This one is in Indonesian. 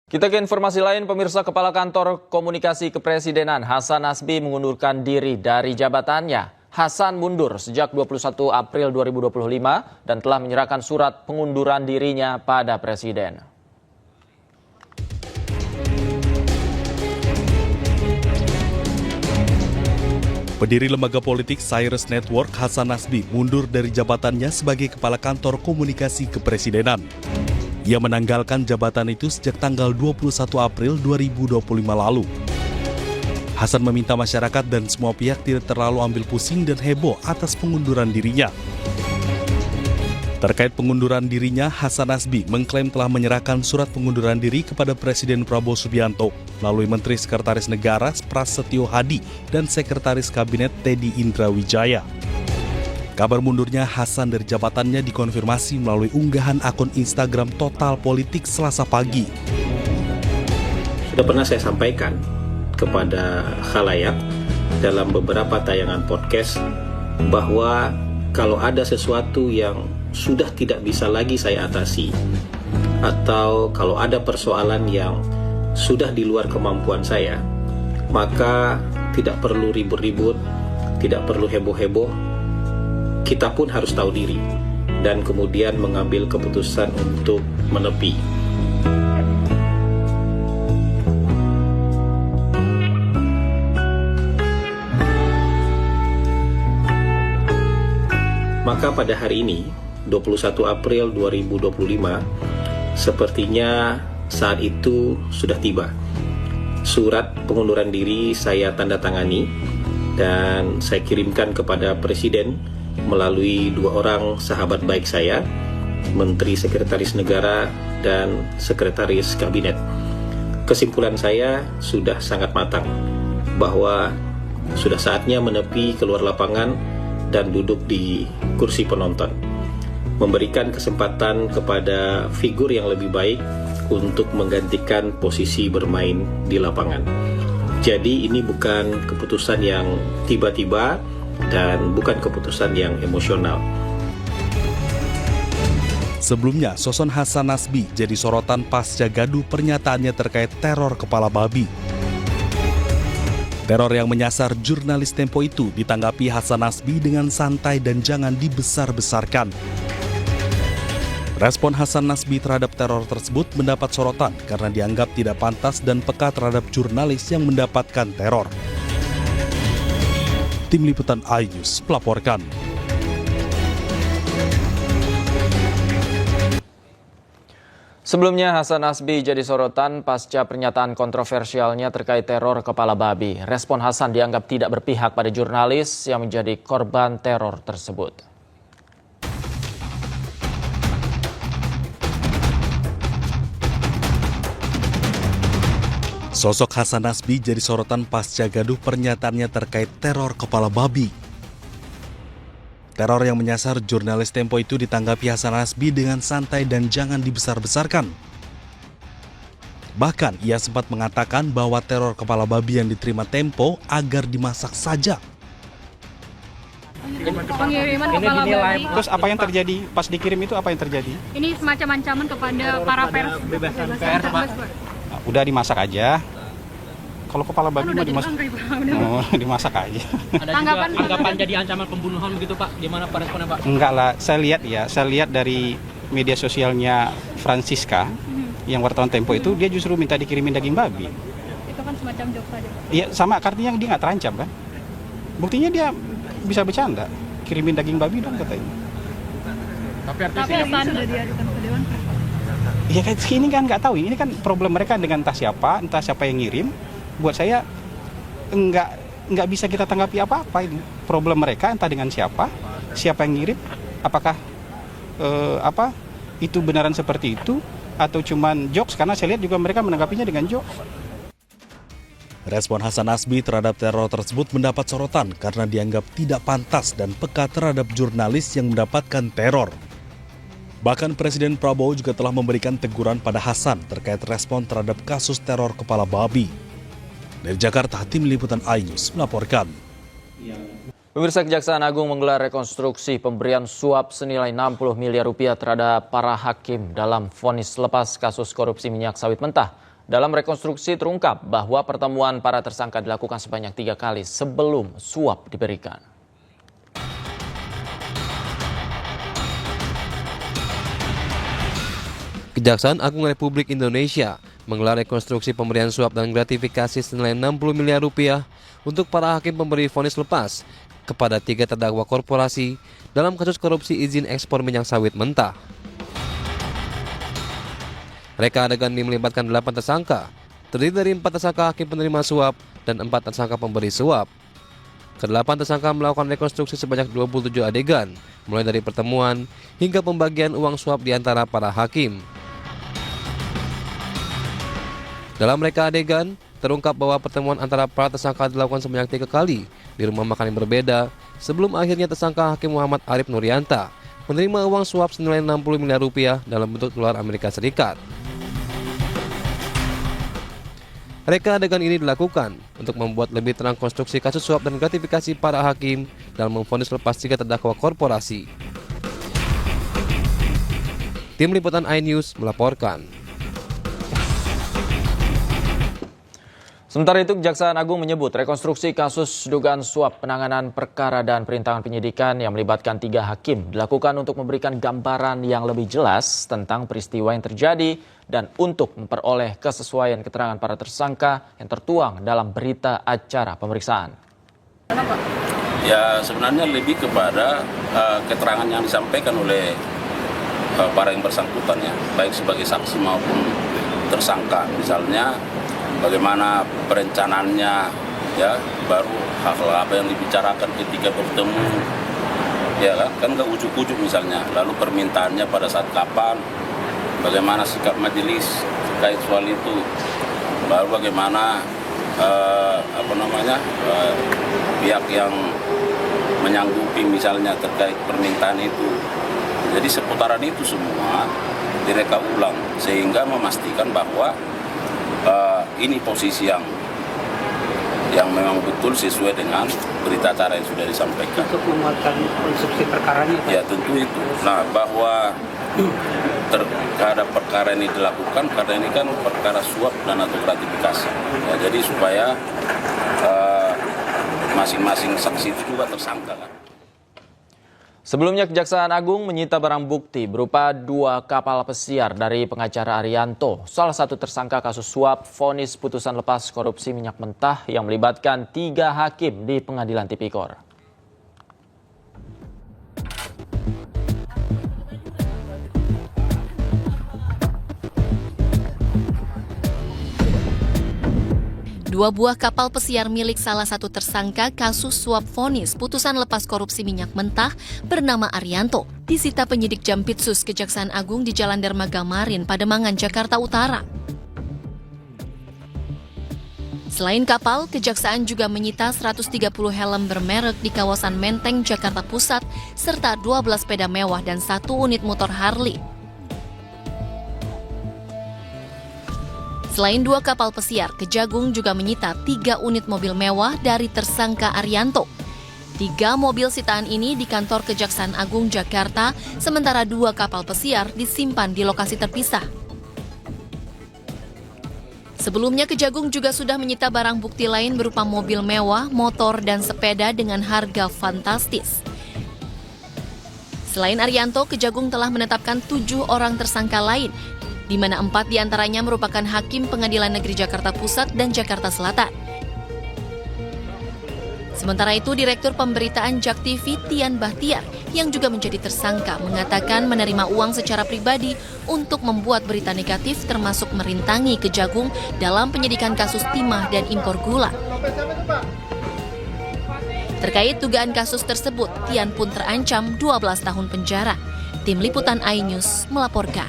Kita ke informasi lain, pemirsa. Kepala Kantor Komunikasi Kepresidenan Hasan Nasbi mengundurkan diri dari jabatannya. Hasan mundur sejak 21 April 2025 dan telah menyerahkan surat pengunduran dirinya pada Presiden. Pendiri lembaga politik Cyrus Network, Hasan Nasbi mundur dari jabatannya sebagai Kepala Kantor Komunikasi Kepresidenan. Ia menanggalkan jabatan itu sejak tanggal 21 April 2025 lalu. Hasan meminta masyarakat dan semua pihak tidak terlalu ambil pusing dan heboh atas pengunduran dirinya. Terkait pengunduran dirinya, Hasan Nasbi mengklaim telah menyerahkan surat pengunduran diri kepada Presiden Prabowo Subianto melalui Menteri Sekretaris Negara Prasetyo Hadi dan Sekretaris Kabinet Teddy Indrawijaya. Kabar mundurnya Hasan dari jabatannya dikonfirmasi melalui unggahan akun Instagram Total Politik Selasa pagi. Sudah pernah saya sampaikan kepada khalayak dalam beberapa tayangan podcast bahwa kalau ada sesuatu yang sudah tidak bisa lagi saya atasi, atau kalau ada persoalan yang sudah di luar kemampuan saya, maka tidak perlu ribut-ribut, tidak perlu heboh-heboh. Kita pun harus tahu diri dan kemudian mengambil keputusan untuk menepi. Maka pada hari ini, 21 April 2025, sepertinya saat itu sudah tiba. Surat pengunduran diri saya tanda tangani dan saya kirimkan kepada Presiden melalui dua orang sahabat baik saya, Menteri Sekretaris Negara dan Sekretaris Kabinet. Kesimpulan saya sudah sangat matang bahwa sudah saatnya menepi keluar lapangan dan duduk di kursi penonton, memberikan kesempatan kepada figur yang lebih baik untuk menggantikan posisi bermain di lapangan. Jadi ini bukan keputusan yang tiba-tiba dan bukan keputusan yang emosional. Sebelumnya, sosok Hasan Nasbi jadi sorotan pasca gaduh pernyataannya terkait teror kepala babi. Teror yang menyasar jurnalis Tempo itu ditanggapi Hasan Nasbi dengan santai dan jangan dibesar-besarkan. Respon Hasan Nasbi terhadap teror tersebut mendapat sorotan karena dianggap tidak pantas dan peka terhadap jurnalis yang mendapatkan teror. Tim Liputan iNews melaporkan. Sebelumnya Hasan Nasbi jadi sorotan pasca pernyataan kontroversialnya terkait teror kepala babi. Respon Hasan dianggap tidak berpihak pada jurnalis yang menjadi korban teror tersebut. Sosok Hasan Nasbi jadi sorotan pasca gaduh pernyataannya terkait teror kepala babi. Teror yang menyasar jurnalis Tempo itu ditanggapi Hasan Nasbi dengan santai dan jangan dibesar-besarkan. Bahkan ia sempat mengatakan bahwa teror kepala babi yang diterima Tempo agar dimasak saja. Pengiriman kepala babi. Terus apa yang terjadi pas dikirim itu, apa yang terjadi? Ini semacam ancaman kepada para pers. Bebasan pers, Pak. Udah dimasak aja. Kalau kepala babi mah dimasak. Dimasak aja. Ada juga anggapan jadi ancaman pembunuhan begitu, Pak. Gimana Pak responnya, Pak? Enggak lah, saya lihat dari media sosialnya Francisca yang wartawan Tempo itu, dia justru minta dikirimin daging babi. Itu kan semacam joke saja, Pak. Iya, sama artinya dia nggak terancam kan? Buktinya dia bisa bercanda, kirimin daging babi dong katanya. Tapi Tapi sudah diajukan ke Dewan Pers. Ya kan ini kan nggak tahu, ini kan problem mereka dengan entah siapa yang ngirim. Buat saya nggak bisa kita tanggapi apa-apa ini. Problem mereka entah dengan siapa yang ngirim, apakah itu benaran seperti itu atau cuman jokes, karena saya lihat juga mereka menanggapinya dengan jokes. Respon Hasan Nasbi terhadap teror tersebut mendapat sorotan karena dianggap tidak pantas dan peka terhadap jurnalis yang mendapatkan teror. Bahkan Presiden Prabowo juga telah memberikan teguran pada Hasan terkait respon terhadap kasus teror kepala babi. Dari Jakarta, Tim Liputan iNews melaporkan. Pemirsa, Kejaksaan Agung menggelar rekonstruksi pemberian suap senilai 60 miliar rupiah terhadap para hakim dalam vonis lepas kasus korupsi minyak sawit mentah. Dalam rekonstruksi terungkap bahwa pertemuan para tersangka dilakukan sebanyak 3 kali sebelum suap diberikan. Kejaksaan Agung Republik Indonesia menggelar rekonstruksi pemberian suap dan gratifikasi senilai 60 miliar rupiah untuk para hakim pemberi vonis lepas kepada 3 terdakwa korporasi dalam kasus korupsi izin ekspor minyak sawit mentah. Reka adegan ini melibatkan 8 tersangka, terdiri dari 4 tersangka hakim penerima suap dan 4 tersangka pemberi suap. Ke-8 tersangka melakukan rekonstruksi sebanyak 27 adegan, mulai dari pertemuan hingga pembagian uang suap di antara para hakim. Dalam reka adegan, terungkap bahwa pertemuan antara para tersangka dilakukan sebanyak 3 kali di rumah makan yang berbeda sebelum akhirnya tersangka Hakim Muhammad Arif Nurianta menerima uang suap senilai 60 miliar rupiah dalam bentuk dolar Amerika Serikat. Reka adegan ini dilakukan untuk membuat lebih terang konstruksi kasus suap dan gratifikasi para hakim dalam memvonis lepas 3 terdakwa korporasi. Tim Liputan iNews melaporkan. Sementara itu, Kejaksaan Agung menyebut rekonstruksi kasus dugaan suap penanganan perkara dan perintangan penyidikan yang melibatkan 3 hakim dilakukan untuk memberikan gambaran yang lebih jelas tentang peristiwa yang terjadi dan untuk memperoleh kesesuaian keterangan para tersangka yang tertuang dalam berita acara pemeriksaan. Ya, sebenarnya lebih kepada keterangan yang disampaikan oleh para yang bersangkutan, ya, baik sebagai saksi maupun tersangka. Misalnya bagaimana perencanaannya, ya, baru hal-hal apa yang dibicarakan ketika bertemu, ya kan nggak ujuk-ujuk misalnya, lalu permintaannya pada saat kapan, bagaimana sikap majelis terkait soal itu, baru bagaimana pihak yang menyanggupi misalnya terkait permintaan itu. Jadi seputaran itu semua direka ulang sehingga memastikan bahwa ini posisi yang memang betul sesuai dengan berita acara yang sudah disampaikan. Untuk menguatkan konstruksi perkaranya, Pak? Ya, tentu itu. Nah, bahwa terhadap perkara ini dilakukan karena ini kan perkara suap dan atau gratifikasi. Ya, jadi supaya masing-masing saksi itu juga tersangka, kan. Sebelumnya, Kejaksaan Agung menyita barang bukti berupa 2 kapal pesiar dari pengacara Arianto, salah satu tersangka kasus suap vonis putusan lepas korupsi minyak mentah yang melibatkan 3 hakim di Pengadilan Tipikor. Dua buah kapal pesiar milik salah satu tersangka kasus suap vonis putusan lepas korupsi minyak mentah bernama Arianto disita penyidik Jampitsus Kejaksaan Agung di Jalan Dermaga Marin, Pademangan, Jakarta Utara. Selain kapal, Kejaksaan juga menyita 130 helm bermerek di kawasan Menteng, Jakarta Pusat, serta 12 sepeda mewah dan 1 unit motor Harley. Selain 2 kapal pesiar, Kejagung juga menyita 3 unit mobil mewah dari tersangka Arianto. 3 mobil sitaan ini di kantor Kejaksaan Agung Jakarta, sementara 2 kapal pesiar disimpan di lokasi terpisah. Sebelumnya, Kejagung juga sudah menyita barang bukti lain berupa mobil mewah, motor, dan sepeda dengan harga fantastis. Selain Arianto, Kejagung telah menetapkan 7 orang tersangka lain, di mana 4 diantaranya merupakan hakim Pengadilan Negeri Jakarta Pusat dan Jakarta Selatan. Sementara itu, Direktur Pemberitaan JAK TV Tian Bahtiar yang juga menjadi tersangka mengatakan menerima uang secara pribadi untuk membuat berita negatif termasuk merintangi Kejagung dalam penyidikan kasus timah dan impor gula. Terkait dugaan kasus tersebut, Tian pun terancam 12 tahun penjara. Tim Liputan iNews melaporkan.